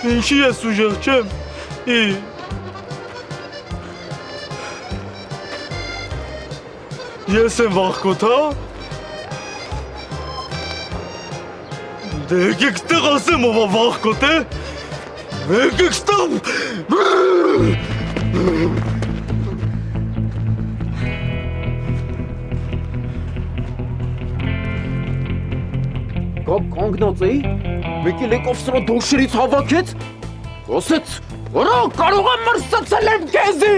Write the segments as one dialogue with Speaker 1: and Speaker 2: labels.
Speaker 1: Ինչի ես ուժեղ չեմ, ես եմ վախկոտ, հա? Դե եկեք ստեղ ասեմ ով վախկոտ է, եկեք ստեղ
Speaker 2: Կապ կանգնած էի, մեկի լեկով սրա դոշերից հավաքեց, ասեց, որա կարող եմ մրսացել եմ կեզի։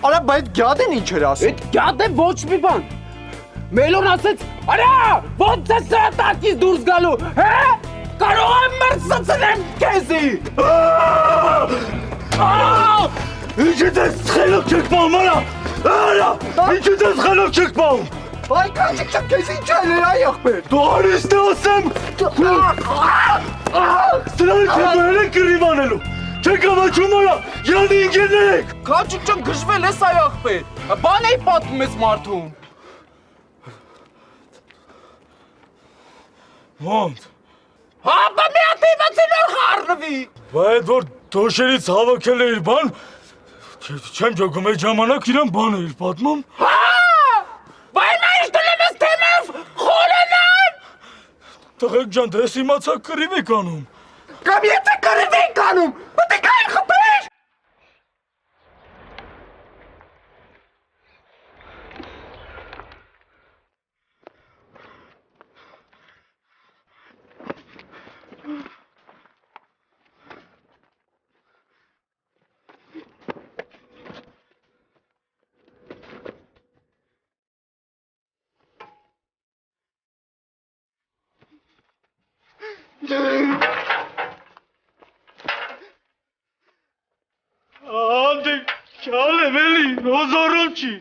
Speaker 3: Արա, բա այդ գյադեն ինչ էր ասում։
Speaker 2: Այդ գյադեն ոչ մի բան։ Մելոն ասեց, արա, ոնց է սրա տակից դուրս գալու, հե, կարող եմ մրսացել եմ կեզի։
Speaker 1: Ինչի դες խելոք չեք պահում, արա, ինչի դες խելոք չեք պահում։
Speaker 3: Այ կանչիկ չեմ քեզ ինչ այլ էր այ ախպեր։
Speaker 1: Դու արիշտ է ասեմ, սրանք հետոել են կռիվանելու, չեք ամաչում արա, յանի ինգերներ եք։
Speaker 2: Կանչիկ չեմ գժվել ես այ ախպեր, բան էի պատմում ես մարդում։
Speaker 1: Ոնց։
Speaker 2: Հա, բա մի ատիմացի նոր խարնվի։
Speaker 1: Բա այդ որ դոշերից հավաքել էիր բան, չեմ ջոգում այդ ժամանակ իրան բան էիր պատմում։
Speaker 2: Հա, բա հիմա ինչ դլեմ ես թեմով, խորենան։
Speaker 1: Տղեկ ջան, դես իմացա կռիվ եք անում։
Speaker 2: Կամ եթե կռիվ ենք անում, մտեք այն խփեր։
Speaker 1: Անդե, չալ եմ էլի, հոզորում չի։